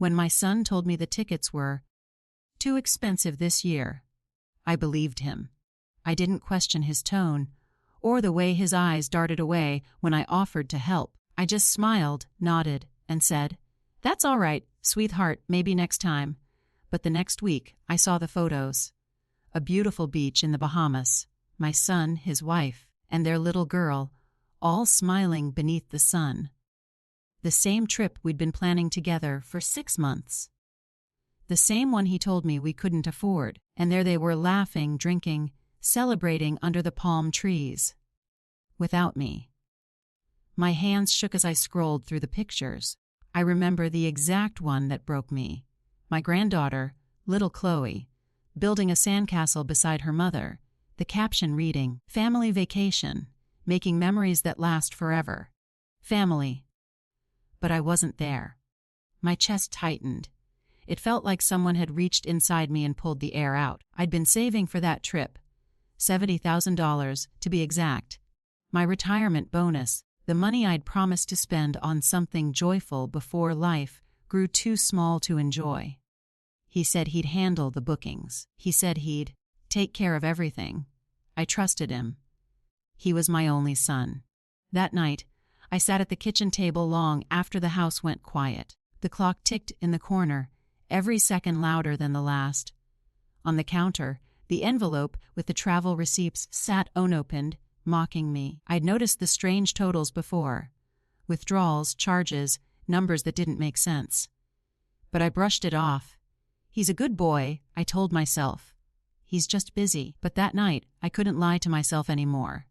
When my son told me the tickets were too expensive this year, I believed him. I didn't question his tone, or the way his eyes darted away when I offered to help. I just smiled, nodded, and said, "That's all right, sweetheart, maybe next time." But the next week, I saw the photos. A beautiful beach in the Bahamas, my son, his wife, and their little girl, all smiling beneath the sun. The same trip we'd been planning together for 6 months. The same one he told me we couldn't afford, and there they were laughing, drinking, celebrating under the palm trees. Without me. My hands shook as I scrolled through the pictures. I remember the exact one that broke me. My granddaughter, little Chloe, building a sandcastle beside her mother, the caption reading, "Family vacation, making memories that last forever. Family." But I wasn't there. My chest tightened. It felt like someone had reached inside me and pulled the air out. I'd been saving for that trip. $70,000, to be exact. My retirement bonus, the money I'd promised to spend on something joyful before life grew too small to enjoy. He said he'd handle the bookings. He said he'd take care of everything. I trusted him. He was my only son. That night, I sat at the kitchen table long after the house went quiet. The clock ticked in the corner, every second louder than the last. On the counter, the envelope with the travel receipts sat unopened, mocking me. I'd noticed the strange totals before. Withdrawals, charges, numbers that didn't make sense. But I brushed it off. He's a good boy, I told myself. He's just busy. But that night, I couldn't lie to myself anymore.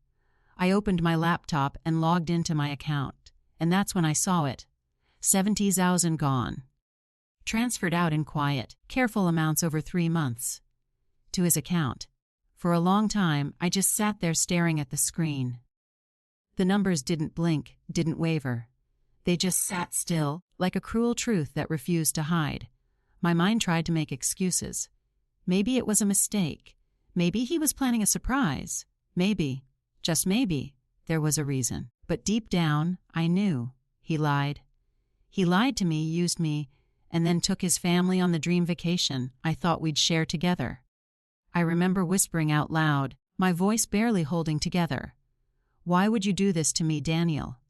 I opened my laptop and logged into my account, and that's when I saw it. 70,000 gone. Transferred out in quiet, careful amounts over 3 months. To his account. For a long time, I just sat there staring at the screen. The numbers didn't blink, didn't waver. They just sat still, like a cruel truth that refused to hide. My mind tried to make excuses. Maybe it was a mistake. Maybe he was planning a surprise. Maybe, just maybe, there was a reason. But deep down, I knew. He lied. He lied to me, used me, and then took his family on the dream vacation I thought we'd share together. I remember whispering out loud, my voice barely holding together. "Why would you do this to me, Daniel?"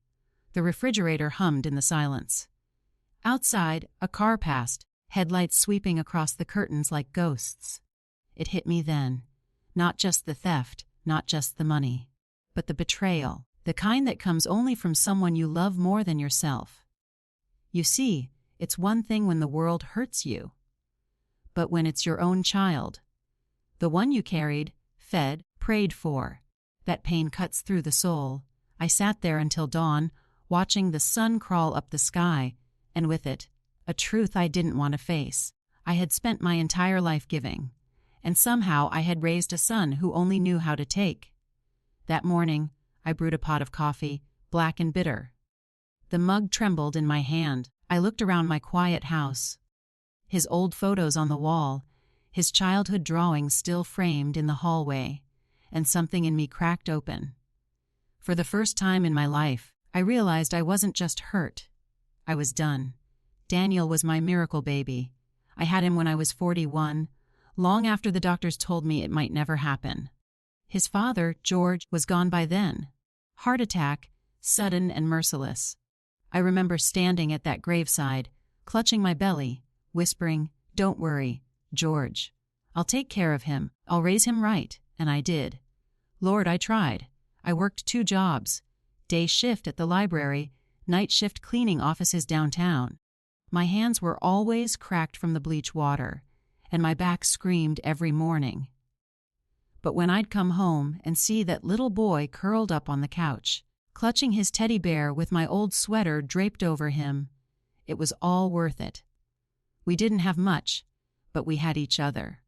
The refrigerator hummed in the silence. Outside, a car passed, headlights sweeping across the curtains like ghosts. It hit me then. Not just the theft, not just the money, but the betrayal, the kind that comes only from someone you love more than yourself. You see, it's one thing when the world hurts you. But when it's your own child, the one you carried, fed, prayed for, that pain cuts through the soul. I sat there until dawn, watching the sun crawl up the sky, and with it, a truth I didn't want to face. I had spent my entire life giving, and somehow I had raised a son who only knew how to take. That morning, I brewed a pot of coffee, black and bitter. The mug trembled in my hand. I looked around my quiet house. His old photos on the wall, his childhood drawings still framed in the hallway, and something in me cracked open. For the first time in my life, I realized I wasn't just hurt. I was done. Daniel was my miracle baby. I had him when I was 41, long after the doctors told me it might never happen. His father, George, was gone by then. Heart attack, sudden and merciless. I remember standing at that graveside, clutching my belly, whispering, "Don't worry, George. I'll take care of him. I'll raise him right," and I did. Lord, I tried. I worked 2 jobs. Day shift at the library, night shift cleaning offices downtown. My hands were always cracked from the bleach water, and my back screamed every morning. But when I'd come home and see that little boy curled up on the couch, clutching his teddy bear with my old sweater draped over him, it was all worth it. We didn't have much, but we had each other.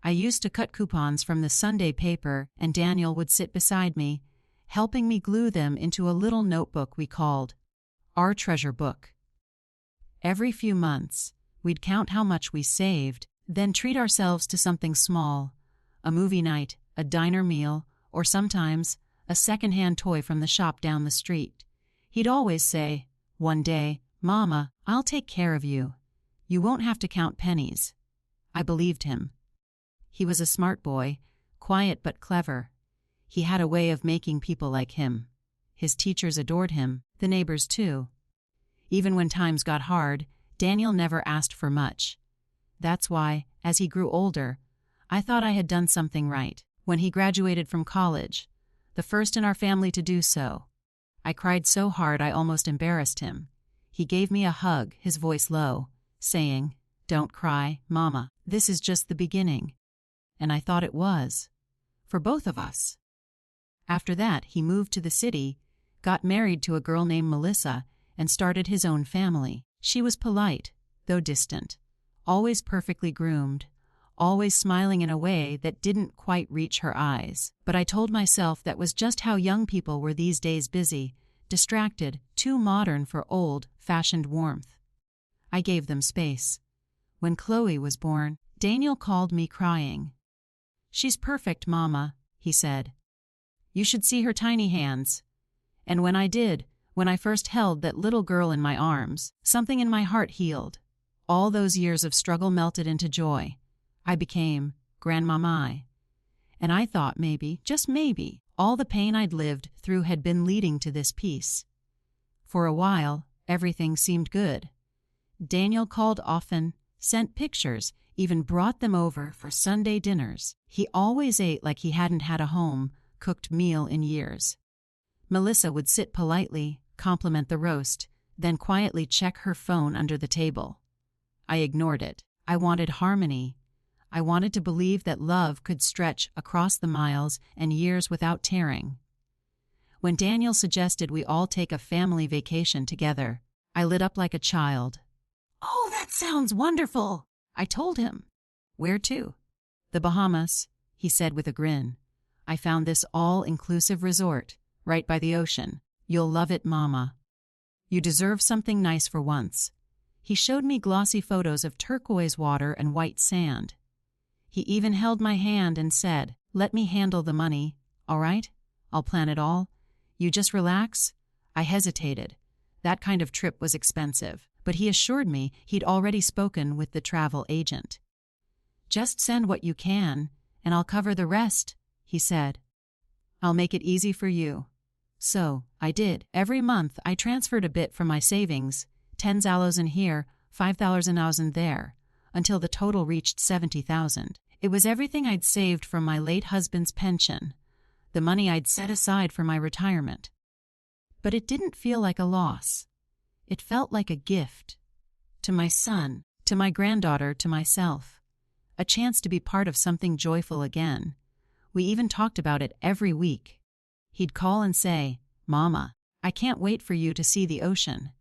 I used to cut coupons from the Sunday paper, and Daniel would sit beside me, helping me glue them into a little notebook we called our treasure book. Every few months, we'd count how much we saved, then treat ourselves to something small, a movie night, a diner meal, or sometimes a second-hand toy from the shop down the street. He'd always say, "One day, Mama, I'll take care of you. You won't have to count pennies. I believed him. He was a smart boy, quiet but clever. He had a way of making people like him. His teachers adored him, the neighbors too. Even when times got hard, Daniel never asked for much. That's why, as he grew older, I thought I had done something right. When he graduated from college, the first in our family to do so, I cried so hard I almost embarrassed him. He gave me a hug, his voice low, saying, "Don't cry, Mama. This is just the beginning." And I thought it was. For both of us. After that, he moved to the city, got married to a girl named Melissa, and started his own family. She was polite, though distant, always perfectly groomed, always smiling in a way that didn't quite reach her eyes. But I told myself that was just how young people were these days, busy, distracted, too modern for old-fashioned warmth. I gave them space. When Chloe was born, Daniel called me crying. "She's perfect, Mama," he said. "You should see her tiny hands." And when I did, when I first held that little girl in my arms, something in my heart healed. All those years of struggle melted into joy. I became Grandmama. And I thought maybe, just maybe, all the pain I'd lived through had been leading to this peace. For a while, everything seemed good. Daniel called often, sent pictures, even brought them over for Sunday dinners. He always ate like he hadn't had a home-cooked meal in years. Melissa would sit politely, compliment the roast, then quietly check her phone under the table. I ignored it. I wanted harmony. I wanted to believe that love could stretch across the miles and years without tearing. When Daniel suggested we all take a family vacation together, I lit up like a child. "Oh, that sounds wonderful," I told him. "Where to?" "The Bahamas," he said with a grin. "I found this all-inclusive resort, right by the ocean. You'll love it, Mama. You deserve something nice for once." He showed me glossy photos of turquoise water and white sand. He even held my hand and said, "Let me handle the money, all right? I'll plan it all. You just relax." I hesitated. That kind of trip was expensive, but he assured me he'd already spoken with the travel agent. "Just send what you can, and I'll cover the rest," he said. "I'll make it easy for you." So, I did. Every month, I transferred a bit from my savings, $10,000 here, $5,000 there, until the total reached $70,000. It was everything I'd saved from my late husband's pension, the money I'd set aside for my retirement. But it didn't feel like a loss. It felt like a gift. To my son, to my granddaughter, to myself. A chance to be part of something joyful again. We even talked about it every week. He'd call and say, "Mama, I can't wait for you to see the ocean.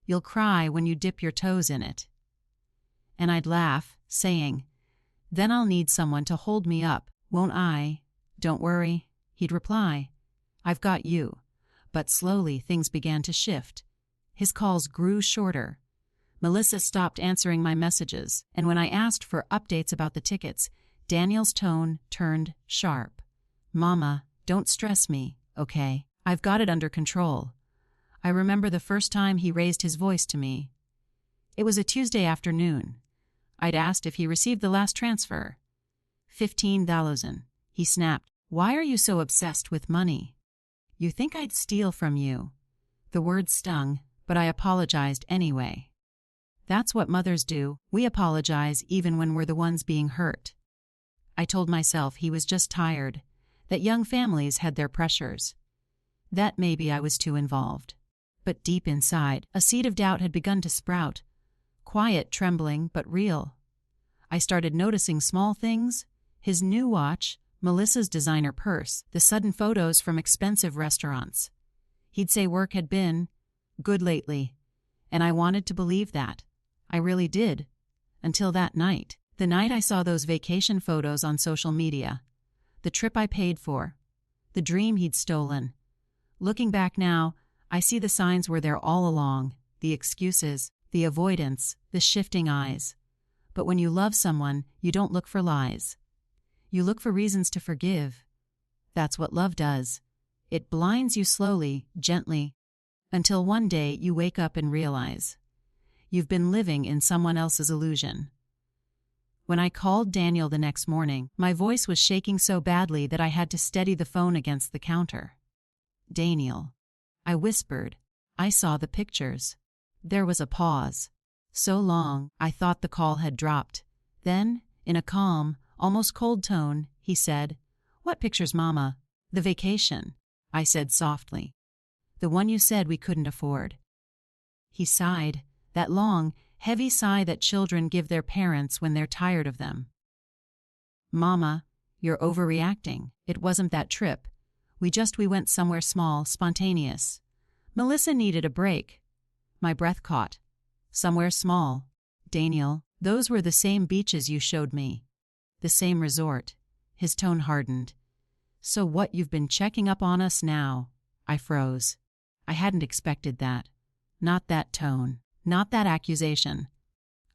You'll cry when you dip your toes in it." And I'd laugh, saying, "Then I'll need someone to hold me up, won't I?" "Don't worry," he'd reply. "I've got you." But slowly things began to shift. His calls grew shorter. Melissa stopped answering my messages, and when I asked for updates about the tickets, Daniel's tone turned sharp. "Mama, don't stress me, okay? I've got it under control." I remember the first time he raised his voice to me. It was a Tuesday afternoon. I'd asked if he received the last transfer. $15,000. He snapped, "Why are you so obsessed with money? You think I'd steal from you?" The words stung, but I apologized anyway. That's what mothers do. We apologize even when we're the ones being hurt. I told myself he was just tired, that young families had their pressures. That maybe I was too involved. But deep inside, a seed of doubt had begun to sprout. Quiet, trembling, but real. I started noticing small things. His new watch, Melissa's designer purse, the sudden photos from expensive restaurants. He'd say work had been good lately, and I wanted to believe that. I really did. Until that night. The night I saw those vacation photos on social media. The trip I paid for. The dream he'd stolen. Looking back now, I see the signs were there all along, the excuses, the avoidance, the shifting eyes. But when you love someone, you don't look for lies. You look for reasons to forgive. That's what love does. It blinds you slowly, gently, until one day you wake up and realize You've been living in someone else's illusion." When I called Daniel the next morning, my voice was shaking so badly that I had to steady the phone against the counter. "Daniel," I whispered, "I saw the pictures." There was a pause. So long, I thought the call had dropped. Then, in a calm, almost cold tone, he said, "What pictures, Mama?" "The vacation," I said softly. "The one you said we couldn't afford." He sighed, that long, heavy sigh that children give their parents when they're tired of them. "Mama, you're overreacting. It wasn't that trip. We went somewhere small, spontaneous. Melissa needed a break." My breath caught. "Somewhere small. Daniel, those were the same beaches you showed me. The same resort." His tone hardened. "So what, you've been checking up on us now?" I froze. I hadn't expected that. Not that tone. Not that accusation.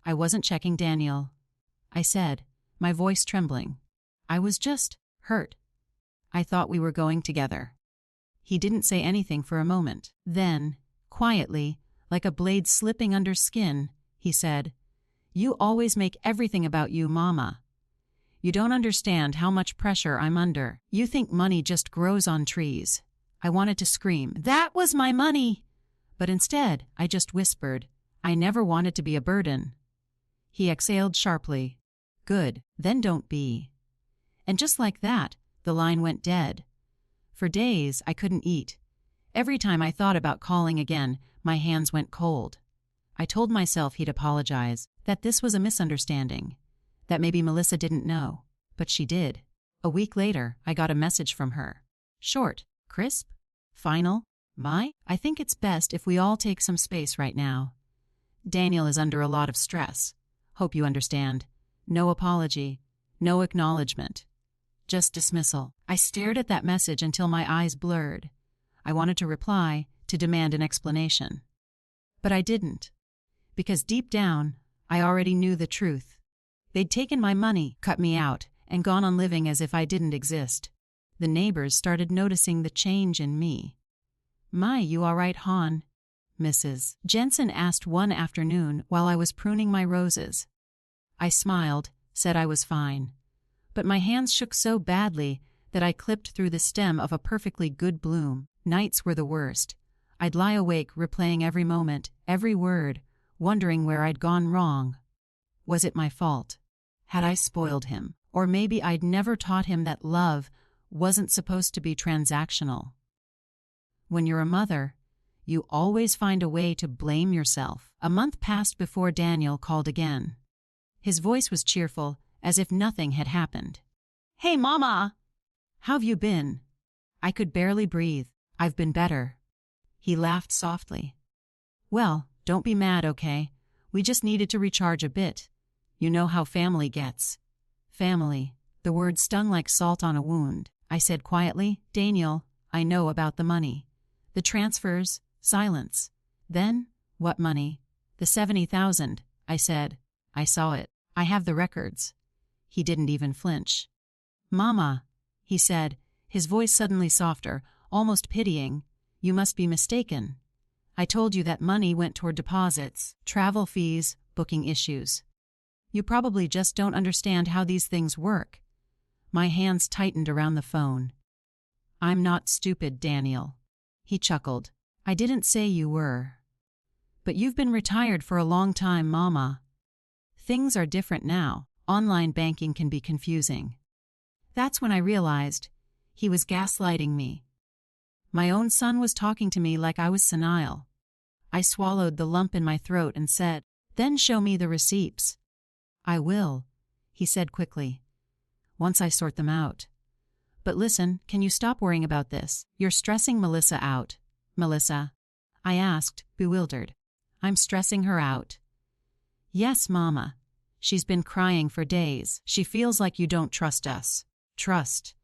"I wasn't checking Daniel," I said, my voice trembling. "I was just hurt. I thought we were going together." He didn't say anything for a moment. Then, quietly, like a blade slipping under skin, he said, "You always make everything about you, Mama. You don't understand how much pressure I'm under. You think money just grows on trees." I wanted to scream, "That was my money!" But instead, I just whispered, "I never wanted to be a burden." He exhaled sharply. "Good, then don't be." And just like that, the line went dead. For days, I couldn't eat. Every time I thought about calling again, my hands went cold. I told myself he'd apologize, that this was a misunderstanding, that maybe Melissa didn't know, but she did. A week later, I got a message from her. Short, crisp, final. I think it's best if we all take some space right now. Daniel is under a lot of stress. Hope you understand. No apology, no acknowledgement. Just dismissal. I stared at that message until my eyes blurred. I wanted to reply, to demand an explanation. But I didn't. Because deep down, I already knew the truth. They'd taken my money, cut me out, and gone on living as if I didn't exist. The neighbors started noticing the change in me. "You all right, hon?" Mrs. Jensen asked one afternoon while I was pruning my roses. I smiled, said I was fine. But my hands shook so badly that I clipped through the stem of a perfectly good bloom. Nights were the worst. I'd lie awake replaying every moment, every word, wondering where I'd gone wrong. Was it my fault? Had I spoiled him? Or maybe I'd never taught him that love wasn't supposed to be transactional. When you're a mother, you always find a way to blame yourself. A month passed before Daniel called again. His voice was cheerful, as if nothing had happened. "Hey, Mama! How've you been?" I could barely breathe. "I've been better." He laughed softly. "Well, don't be mad, okay? We just needed to recharge a bit. You know how family gets." Family. The word stung like salt on a wound. I said quietly, "Daniel, I know about the money. The transfers, silence. Then, what money?" "The 70,000, I said. "I saw it. I have the records." He didn't even flinch. "Mama," he said, his voice suddenly softer, almost pitying, "you must be mistaken. I told you that money went toward deposits, travel fees, booking issues. You probably just don't understand how these things work." My hands tightened around the phone. "I'm not stupid, Daniel." He chuckled. "I didn't say you were. But you've been retired for a long time, Mama. Things are different now. Online banking can be confusing." That's when I realized he was gaslighting me. My own son was talking to me like I was senile. I swallowed the lump in my throat and said, "Then show me the receipts." "I will," he said quickly, "once I sort them out. But listen, can you stop worrying about this? You're stressing Melissa out." "Melissa?" I asked, bewildered. "I'm stressing her out." "Yes, Mama. She's been crying for days. She feels like you don't trust us." "Trust."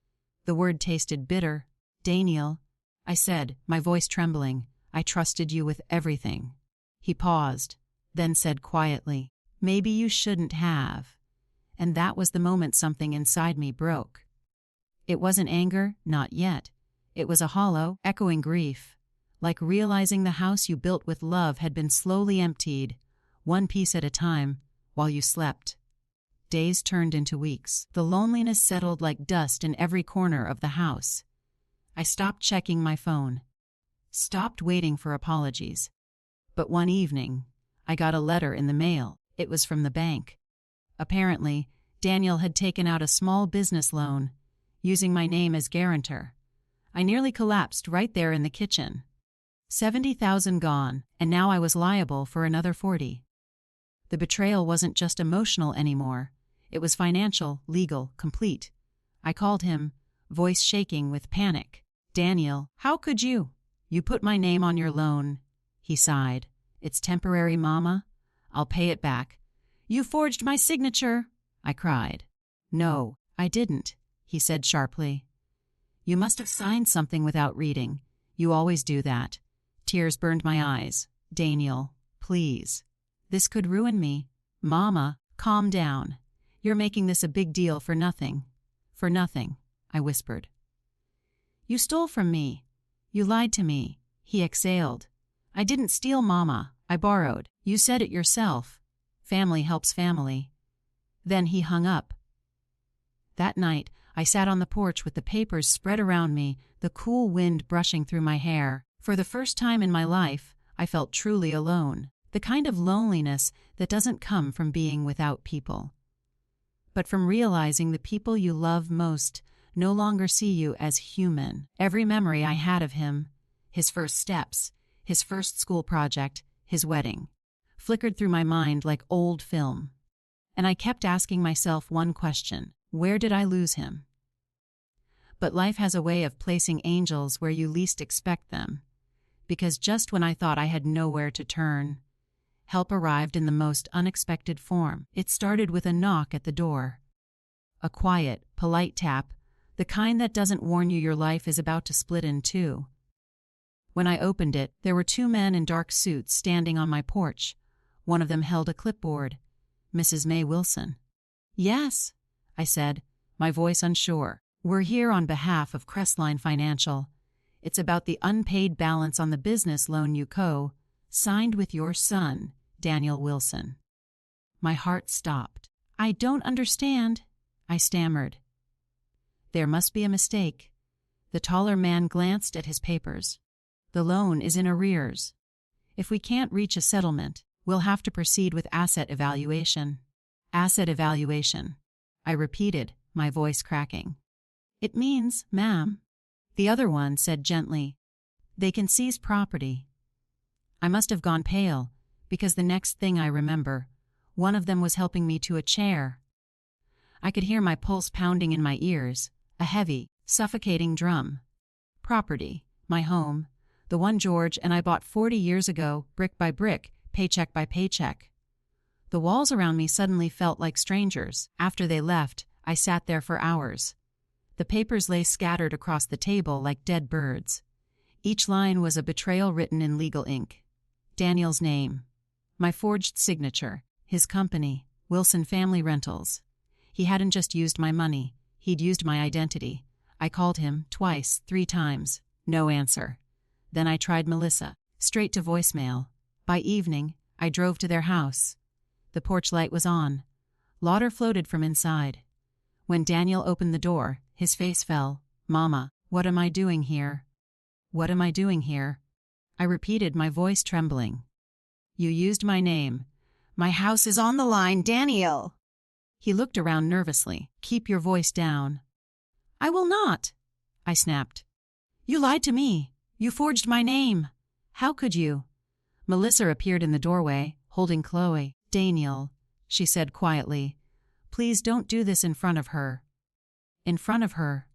The word tasted bitter. "Daniel," I said, my voice trembling, "I trusted you with everything." He paused, then said quietly, "Maybe you shouldn't have." And that was the moment something inside me broke. It wasn't anger, not yet. It was a hollow, echoing grief, like realizing the house you built with love had been slowly emptied, one piece at a time, while you slept. Days turned into weeks. The loneliness settled like dust in every corner of the house. I stopped checking my phone, stopped waiting for apologies. But one evening, I got a letter in the mail. It was from the bank. Apparently, Daniel had taken out a small business loan, using my name as guarantor. I nearly collapsed right there in the kitchen. $70,000 gone, and now I was liable for another 40. The betrayal wasn't just emotional anymore. It was financial, legal, complete. I called him, voice shaking with panic. "Daniel, how could you? You put my name on your loan." He sighed. "It's temporary, Mama. I'll pay it back." "You forged my signature," I cried. "No, I didn't," he said sharply. "You must have signed something without reading. You always do that." Tears burned my eyes. "Daniel, please. This could ruin me." "Mama, calm down. You're making this a big deal for nothing." "For nothing," I whispered. "You stole from me. You lied to me," he exhaled. "I didn't steal, Mama. I borrowed. You said it yourself. Family helps family." Then he hung up. That night, I sat on the porch with the papers spread around me, the cool wind brushing through my hair. For the first time in my life, I felt truly alone, the kind of loneliness that doesn't come from being without people, but from realizing the people you love most no longer see you as human. Every memory I had of him, his first steps, his first school project, his wedding, flickered through my mind like old film. And I kept asking myself one question: where did I lose him? But life has a way of placing angels where you least expect them, because just when I thought I had nowhere to turn, help arrived in the most unexpected form. It started with a knock at the door. A quiet, polite tap, the kind that doesn't warn you your life is about to split in two. When I opened it, there were two men in dark suits standing on my porch. One of them held a clipboard. "Mrs. May Wilson." "Yes," I said, my voice unsure. "We're here on behalf of Crestline Financial. It's about the unpaid balance on the business loan you signed with your son, Daniel Wilson." My heart stopped. "I don't understand," I stammered. "There must be a mistake." The taller man glanced at his papers. "The loan is in arrears. If we can't reach a settlement, we'll have to proceed with asset evaluation." "Asset evaluation," I repeated, my voice cracking. "It means, ma'am," the other one said gently, "they can seize property." I must have gone pale, because the next thing I remember, one of them was helping me to a chair. I could hear my pulse pounding in my ears, a heavy, suffocating drum. Property, my home, the one George and I bought 40 years ago, brick by brick, paycheck by paycheck. The walls around me suddenly felt like strangers. After they left, I sat there for hours. The papers lay scattered across the table like dead birds. Each line was a betrayal written in legal ink. Daniel's name, my forged signature, his company, Wilson Family Rentals. He hadn't just used my money, he'd used my identity. I called him twice, 3 times. No answer. Then I tried Melissa, straight to voicemail. By evening, I drove to their house. The porch light was on. Laughter floated from inside. When Daniel opened the door, his face fell. "Mama, what am I doing here?" "What am I doing here?" I repeated, my voice trembling. "You used my name. My house is on the line, Daniel." He looked around nervously. "Keep your voice down." "I will not," I snapped. "You lied to me. You forged my name. How could you?" Melissa appeared in the doorway, holding Chloe. "Daniel," she said quietly, "please don't do this in front of her." "In front of her?"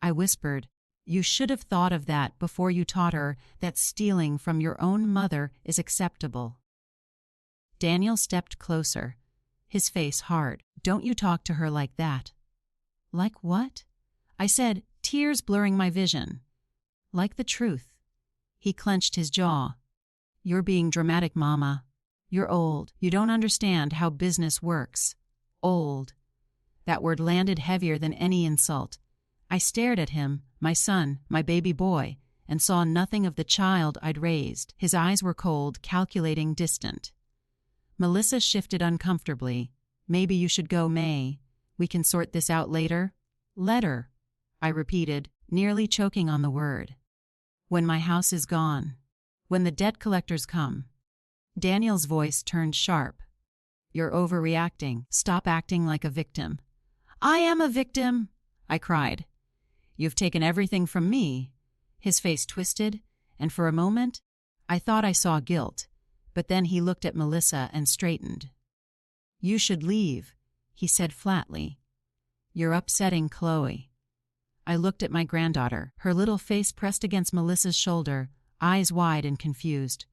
I whispered. "You should have thought of that before you taught her that stealing from your own mother is acceptable." Daniel stepped closer, his face hard. "Don't you talk to her like that." "Like what?" I said, tears blurring my vision. "Like the truth." He clenched his jaw. "You're being dramatic, Mama. You're old. You don't understand how business works. Old." That word landed heavier than any insult. I stared at him, my son, my baby boy, and saw nothing of the child I'd raised. His eyes were cold, calculating, distant. Melissa shifted uncomfortably. Maybe you should go, May. We can sort this out later. Later, I repeated, nearly choking on the word. When my house is gone. When the debt collectors come. Daniel's voice turned sharp. You're overreacting. Stop acting like a victim. I am a victim, I cried. You've taken everything from me. His face twisted, and for a moment, I thought I saw guilt, but then he looked at Melissa and straightened. You should leave, he said flatly. You're upsetting Chloe. I looked at my granddaughter, her little face pressed against Melissa's shoulder, eyes wide and confused.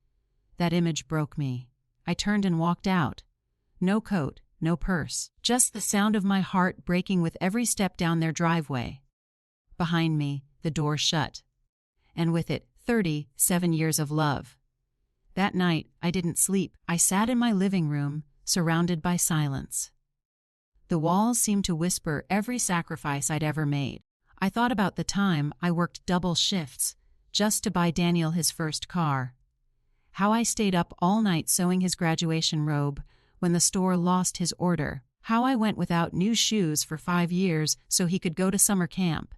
That image broke me. I turned and walked out. No coat, no purse, just the sound of my heart breaking with every step down their driveway. Behind me, the door shut. And with it, 37 years of love. That night, I didn't sleep. I sat in my living room, surrounded by silence. The walls seemed to whisper every sacrifice I'd ever made. I thought about the time I worked double shifts just to buy Daniel his first car. How I stayed up all night sewing his graduation robe when the store lost his order. How I went without new shoes for 5 years so he could go to summer camp.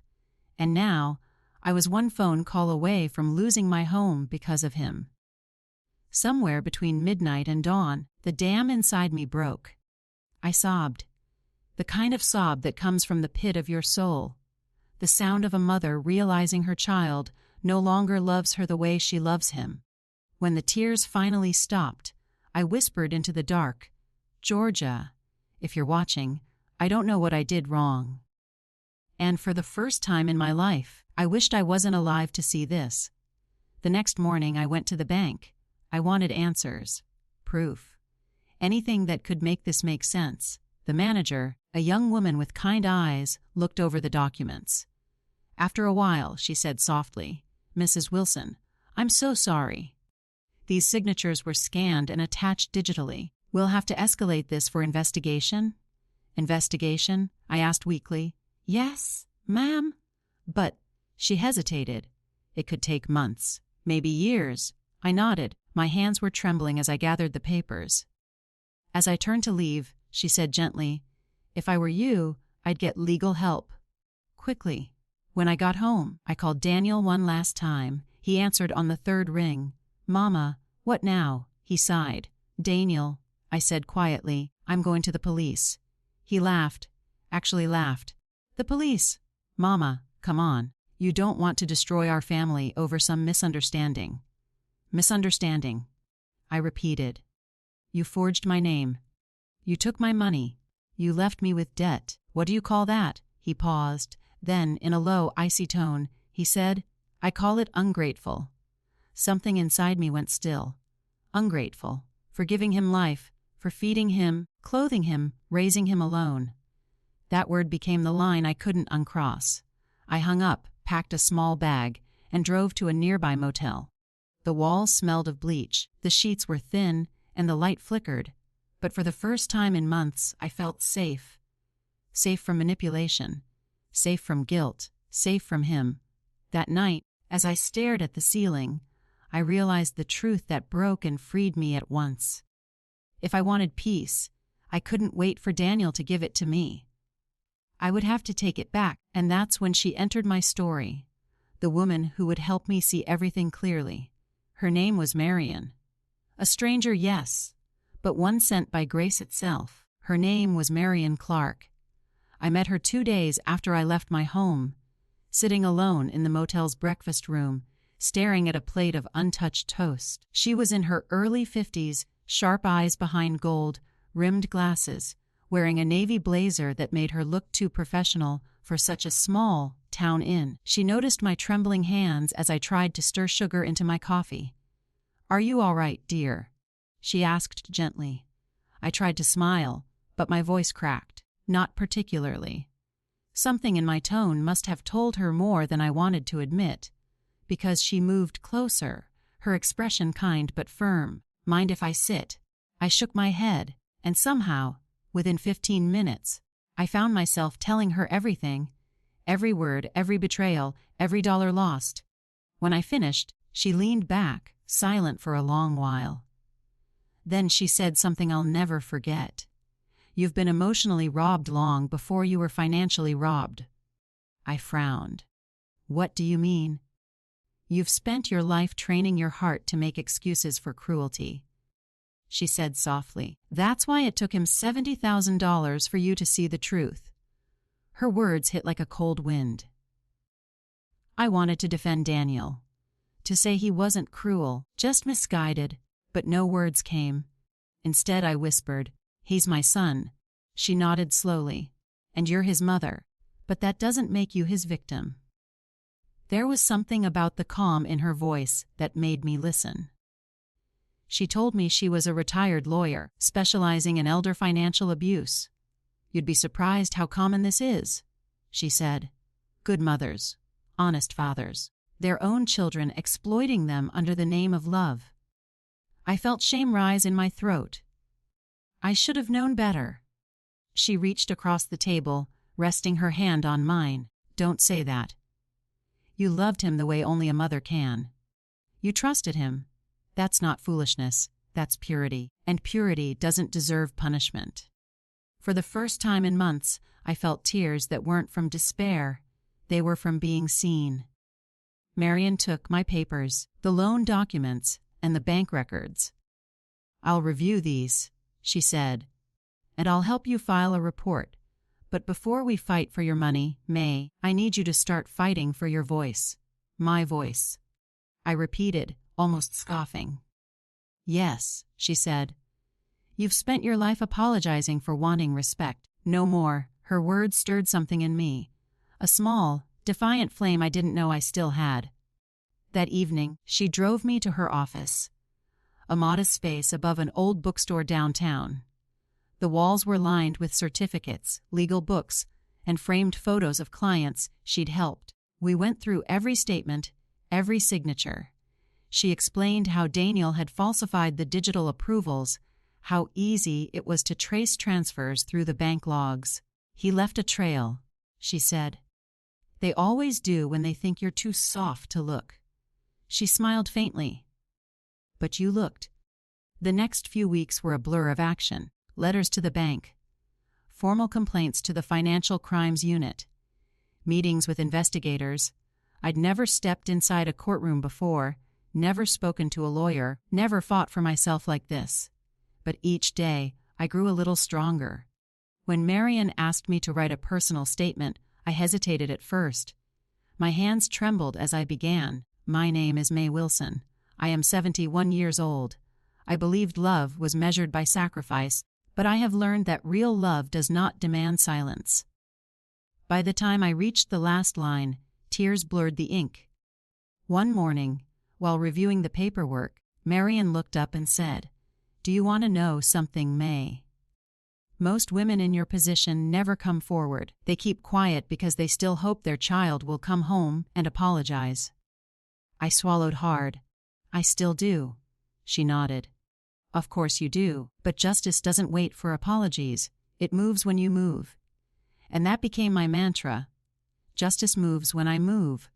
And now, I was one phone call away from losing my home because of him. Somewhere between midnight and dawn, the dam inside me broke. I sobbed. The kind of sob that comes from the pit of your soul. The sound of a mother realizing her child no longer loves her the way she loves him. When the tears finally stopped, I whispered into the dark, Georgia, if you're watching, I don't know what I did wrong. And for the first time in my life, I wished I wasn't alive to see this. The next morning I went to the bank. I wanted answers, proof, anything that could make this make sense. The manager, a young woman with kind eyes, looked over the documents. After a while, she said softly, Mrs. Wilson, I'm so sorry. These signatures were scanned and attached digitally. We'll have to escalate this for investigation. Investigation? I asked weakly. Yes, ma'am. But, she hesitated. It could take months, maybe years. I nodded. My hands were trembling as I gathered the papers. As I turned to leave, she said gently, if I were you, I'd get legal help. Quickly. When I got home, I called Daniel one last time. He answered on the third ring. Mama, what now? He sighed. Daniel, I said quietly, I'm going to the police. He laughed. Actually laughed. The police? Mama, come on. You don't want to destroy our family over some misunderstanding. Misunderstanding. I repeated. You forged my name. You took my money. You left me with debt. What do you call that? He paused. Then, in a low, icy tone, he said, I call it ungrateful. Something inside me went still. Ungrateful. For giving him life, for feeding him, clothing him, raising him alone. That word became the line I couldn't uncross. I hung up, packed a small bag, and drove to a nearby motel. The walls smelled of bleach, the sheets were thin, and the light flickered. But for the first time in months, I felt safe. Safe from manipulation. Safe from guilt. Safe from him. That night, as I stared at the ceiling, I realized the truth that broke and freed me at once. If I wanted peace, I couldn't wait for Daniel to give it to me. I would have to take it back, and that's when she entered my story. The woman who would help me see everything clearly. Her name was Marion. A stranger, yes, but one sent by grace itself. Her name was Marion Clark. I met her 2 days after I left my home, sitting alone in the motel's breakfast room, staring at a plate of untouched toast. She was in her early 50s, sharp eyes behind gold-rimmed glasses, wearing a navy blazer that made her look too professional for such a small town inn. She noticed my trembling hands as I tried to stir sugar into my coffee. Are you all right, dear? She asked gently. I tried to smile, but my voice cracked. Not particularly. Something in my tone must have told her more than I wanted to admit, because she moved closer, her expression kind but firm. Mind if I sit? I shook my head, and somehow, within 15 minutes, I found myself telling her everything, every word, every betrayal, every dollar lost. When I finished, she leaned back, silent for a long while. Then she said something I'll never forget. "You've been emotionally robbed long before you were financially robbed." I frowned. "What do you mean?" "You've spent your life training your heart to make excuses for cruelty," she said softly. "That's why it took him $70,000 for you to see the truth." Her words hit like a cold wind. I wanted to defend Daniel, to say he wasn't cruel, just misguided, but no words came. Instead, I whispered, "He's my son." She nodded slowly. "And you're his mother, but that doesn't make you his victim." There was something about the calm in her voice that made me listen. She told me she was a retired lawyer, specializing in elder financial abuse. "You'd be surprised how common this is," she said. "Good mothers, honest fathers, their own children exploiting them under the name of love." I felt shame rise in my throat. I should have known better. She reached across the table, resting her hand on mine. "Don't say that. You loved him the way only a mother can. You trusted him. That's not foolishness, that's purity, and purity doesn't deserve punishment." For the first time in months, I felt tears that weren't from despair, they were from being seen. Marian took my papers, the loan documents, and the bank records. "I'll review these," she said, "and I'll help you file a report. But before we fight for your money, May, I need you to start fighting for your voice. My voice." I repeated, almost scoffing. "Yes," she said. "You've spent your life apologizing for wanting respect. No more." Her words stirred something in me, a small, defiant flame I didn't know I still had. That evening, she drove me to her office, a modest space above an old bookstore downtown. The walls were lined with certificates, legal books, and framed photos of clients she'd helped. We went through every statement, every signature. She explained how Daniel had falsified the digital approvals, how easy it was to trace transfers through the bank logs. "He left a trail," she said. "They always do when they think you're too soft to look." She smiled faintly. "But you looked." The next few weeks were a blur of action. Letters to the bank, formal complaints to the Financial Crimes Unit, meetings with investigators. I'd never stepped inside a courtroom before, never spoken to a lawyer, never fought for myself like this. But each day, I grew a little stronger. When Marian asked me to write a personal statement, I hesitated at first. My hands trembled as I began. "My name is May Wilson. I am 71 years old. I believed love was measured by sacrifice, but I have learned that real love does not demand silence." By the time I reached the last line, tears blurred the ink. One morning, while reviewing the paperwork, Marian looked up and said, "Do you want to know something, May? Most women in your position never come forward. They keep quiet because they still hope their child will come home and apologize." I swallowed hard. "I still do." She nodded. "Of course you do, but justice doesn't wait for apologies. It moves when you move." And that became my mantra. Justice moves when I move.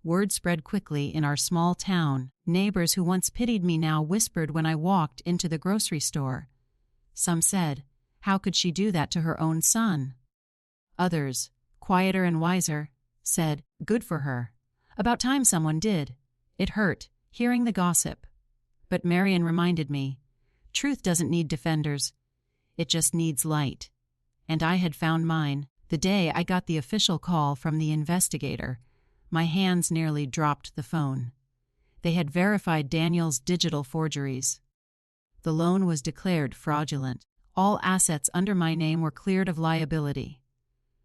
Word spread quickly in our small town. Neighbors who once pitied me now whispered when I walked into the grocery store. Some said, "How could she do that to her own son?" Others, quieter and wiser, said, "Good for her. About time someone did." It hurt, hearing the gossip. But Marian reminded me, truth doesn't need defenders. It just needs light. And I had found mine. The day I got the official call from the investigator, my hands nearly dropped the phone. They had verified Daniel's digital forgeries. The loan was declared fraudulent. All assets under my name were cleared of liability.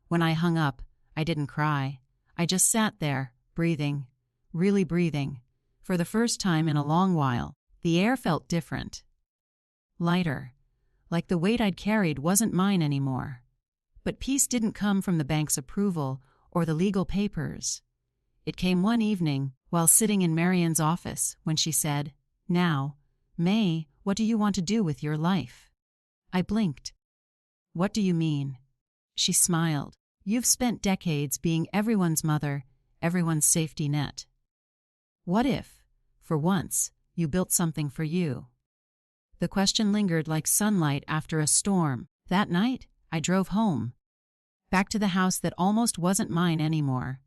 When I hung up, I didn't cry. I just sat there, breathing, really breathing. For the first time in a long while, the air felt different. Lighter, like the weight I'd carried wasn't mine anymore. But peace didn't come from the bank's approval or the legal papers. It came one evening, while sitting in Marian's office, when she said, "Now, May, what do you want to do with your life?" I blinked. "What do you mean?" She smiled. "You've spent decades being everyone's mother, everyone's safety net. What if, for once, you built something for you?" The question lingered like sunlight after a storm. That night, I drove home. Back to the house that almost wasn't mine anymore.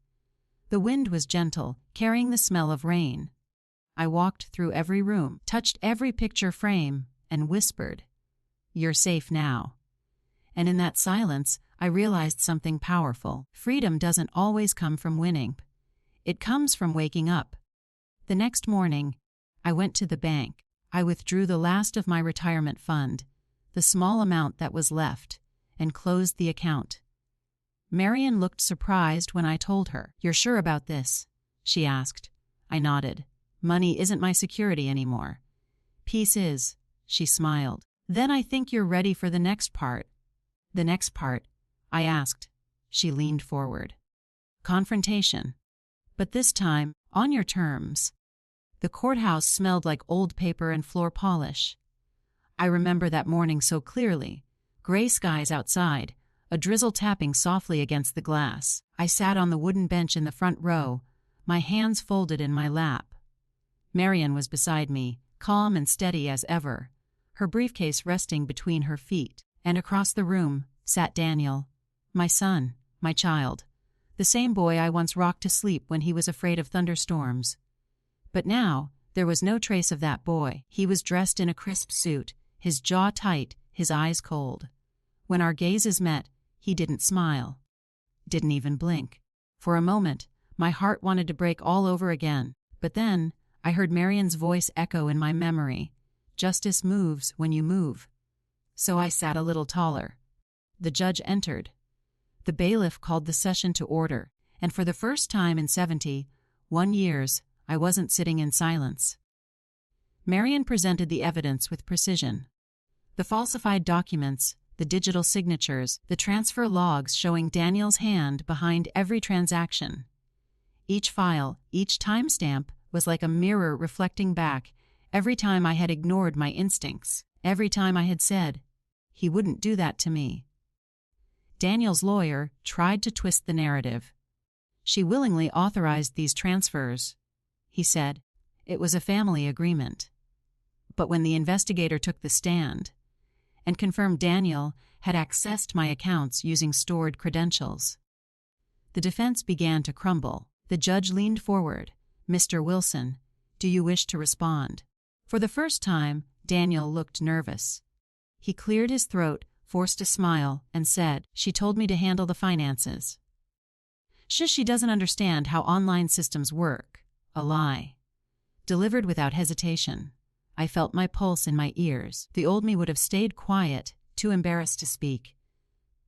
The wind was gentle, carrying the smell of rain. I walked through every room, touched every picture frame, and whispered, "You're safe now." And in that silence, I realized something powerful. Freedom doesn't always come from winning. It comes from waking up. The next morning, I went to the bank. I withdrew the last of my retirement fund, the small amount that was left, and closed the account. Marion looked surprised when I told her. "You're sure about this?" she asked. I nodded. "Money isn't my security anymore. Peace is," she smiled. "Then I think you're ready for the next part." "The next part?" I asked. She leaned forward. "Confrontation. But this time, on your terms." The courthouse smelled like old paper and floor polish. I remember that morning so clearly. Gray skies outside, a drizzle tapping softly against the glass. I sat on the wooden bench in the front row, my hands folded in my lap. Marion was beside me, calm and steady as ever, her briefcase resting between her feet. And across the room sat Daniel, my son, my child, the same boy I once rocked to sleep when he was afraid of thunderstorms. But now, there was no trace of that boy. He was dressed in a crisp suit, his jaw tight, his eyes cold. When our gazes met, he didn't smile. Didn't even blink. For a moment, my heart wanted to break all over again. But then, I heard Marion's voice echo in my memory. "Justice moves when you move." So I sat a little taller. The judge entered. The bailiff called the session to order, and for the first time in 71 years, I wasn't sitting in silence. Marion presented the evidence with precision. The falsified documents, the digital signatures, the transfer logs showing Daniel's hand behind every transaction. Each file, each timestamp, was like a mirror reflecting back every time I had ignored my instincts, every time I had said, "He wouldn't do that to me." Daniel's lawyer tried to twist the narrative. "She willingly authorized these transfers," he said. "It was a family agreement." But when the investigator took the stand and confirmed Daniel had accessed my accounts using stored credentials, the defense began to crumble. The judge leaned forward. "Mr. Wilson, do you wish to respond?" For the first time, Daniel looked nervous. He cleared his throat, forced a smile, and said, "She told me to handle the finances. She doesn't understand how online systems work." A lie. Delivered without hesitation. I felt my pulse in my ears. The old me would have stayed quiet, too embarrassed to speak.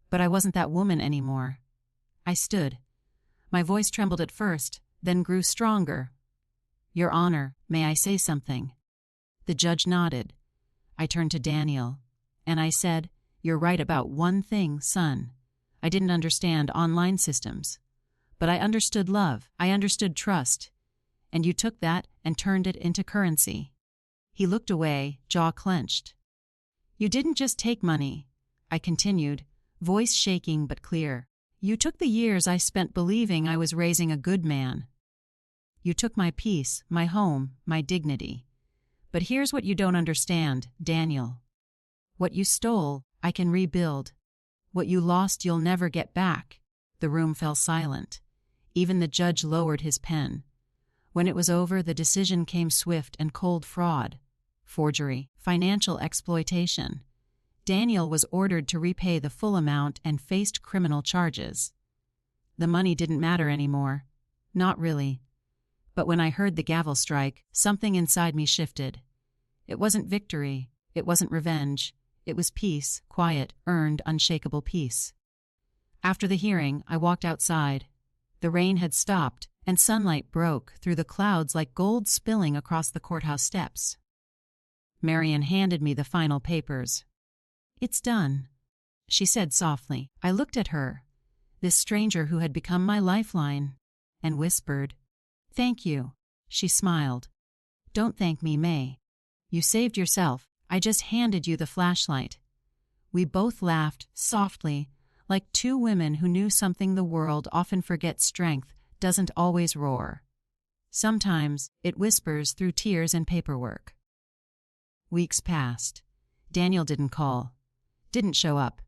But I wasn't that woman anymore. I stood. My voice trembled at first, then grew stronger. "Your Honor, may I say something?" The judge nodded. I turned to Daniel, and I said, "You're right about one thing, son. I didn't understand online systems. But I understood love, I understood trust. And you took that and turned it into currency." He looked away, jaw clenched. "You didn't just take money," I continued, voice shaking but clear. "You took the years I spent believing I was raising a good man. You took my peace, my home, my dignity. But here's what you don't understand, Daniel. What you stole, I can rebuild. What you lost, you'll never get back." The room fell silent. Even the judge lowered his pen. When it was over, the decision came swift and cold: fraud, forgery, financial exploitation. Daniel was ordered to repay the full amount and faced criminal charges. The money didn't matter anymore. Not really. But when I heard the gavel strike, something inside me shifted. It wasn't victory. It wasn't revenge. It was peace, quiet, earned, unshakable peace. After the hearing, I walked outside. The rain had stopped, and sunlight broke through the clouds like gold spilling across the courthouse steps. Marion handed me the final papers. "It's done," she said softly. I looked at her, this stranger who had become my lifeline, and whispered, "Thank you." She smiled. "Don't thank me, May. You saved yourself. I just handed you the flashlight." We both laughed, softly, like two women who knew something the world often forgets: strength doesn't always roar. Sometimes it whispers through tears and paperwork. Weeks passed. Daniel didn't call, didn't show up,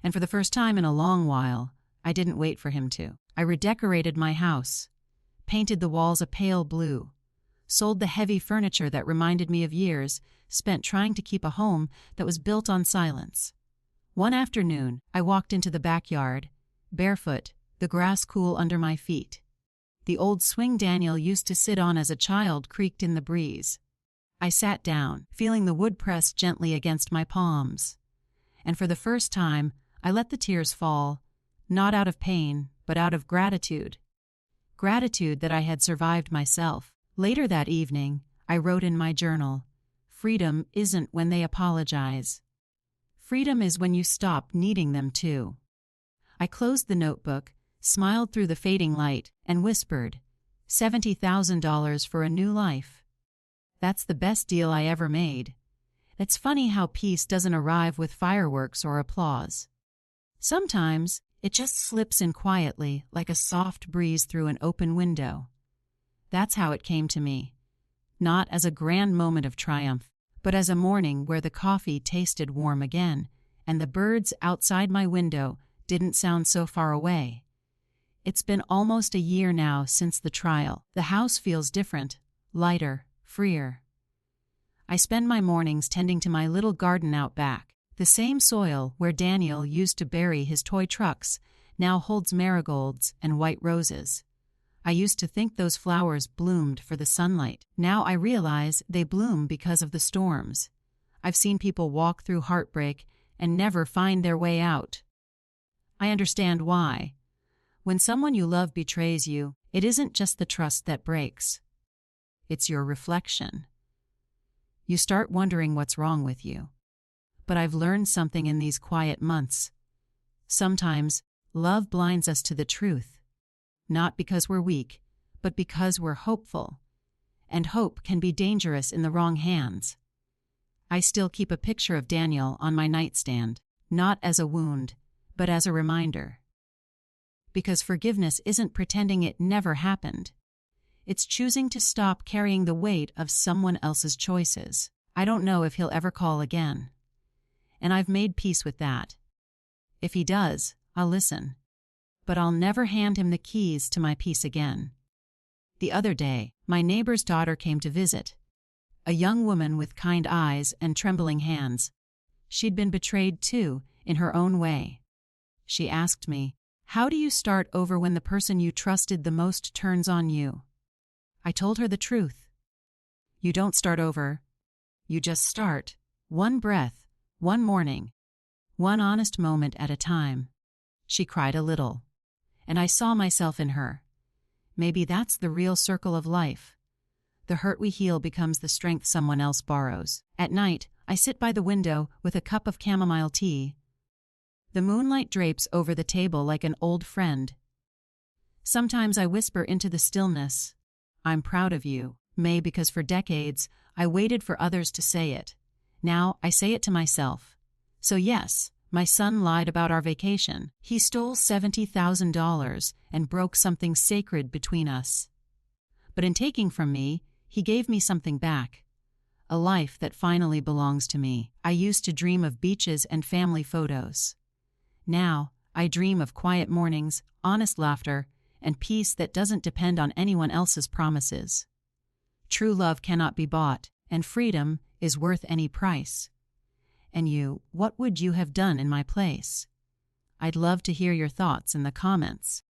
and for the first time in a long while, I didn't wait for him to. I redecorated my house, painted the walls a pale blue, sold the heavy furniture that reminded me of years spent trying to keep a home that was built on silence. One afternoon, I walked into the backyard, barefoot, the grass cool under my feet. The old swing Daniel used to sit on as a child creaked in the breeze. I sat down, feeling the wood press gently against my palms. And for the first time, I let the tears fall, not out of pain, but out of gratitude. Gratitude that I had survived myself. Later that evening, I wrote in my journal, "Freedom isn't when they apologize. Freedom is when you stop needing them to." I closed the notebook, smiled through the fading light, and whispered, $70,000 for a new life. That's the best deal I ever made. It's funny how peace doesn't arrive with fireworks or applause. Sometimes, it just slips in quietly like a soft breeze through an open window. That's how it came to me. Not as a grand moment of triumph, but as a morning where the coffee tasted warm again, and the birds outside my window didn't sound so far away. It's been almost a year now since the trial. The house feels different, lighter, freer. I spend my mornings tending to my little garden out back. The same soil where Daniel used to bury his toy trucks now holds marigolds and white roses. I used to think those flowers bloomed for the sunlight. Now I realize they bloom because of the storms. I've seen people walk through heartbreak and never find their way out. I understand why. When someone you love betrays you, it isn't just the trust that breaks. It's your reflection. You start wondering what's wrong with you. But I've learned something in these quiet months. Sometimes, love blinds us to the truth. Not because we're weak, but because we're hopeful. And hope can be dangerous in the wrong hands. I still keep a picture of Daniel on my nightstand, not as a wound, but as a reminder. Because forgiveness isn't pretending it never happened. It's choosing to stop carrying the weight of someone else's choices. I don't know if he'll ever call again. And I've made peace with that. If he does, I'll listen. But I'll never hand him the keys to my peace again. The other day, my neighbor's daughter came to visit. A young woman with kind eyes and trembling hands. She'd been betrayed too, in her own way. She asked me, "How do you start over when the person you trusted the most turns on you?" I told her the truth. You don't start over. You just start, one breath, one morning, one honest moment at a time. She cried a little, and I saw myself in her. Maybe that's the real circle of life. The hurt we heal becomes the strength someone else borrows. At night, I sit by the window with a cup of chamomile tea. The moonlight drapes over the table like an old friend. Sometimes I whisper into the stillness, "I'm proud of you, May," because for decades, I waited for others to say it. Now I say it to myself. So yes, my son lied about our vacation. He stole $70,000 and broke something sacred between us. But in taking from me, he gave me something back. A life that finally belongs to me. I used to dream of beaches and family photos. Now, I dream of quiet mornings, honest laughter, and peace that doesn't depend on anyone else's promises. True love cannot be bought, and freedom is worth any price. And you, what would you have done in my place? I'd love to hear your thoughts in the comments.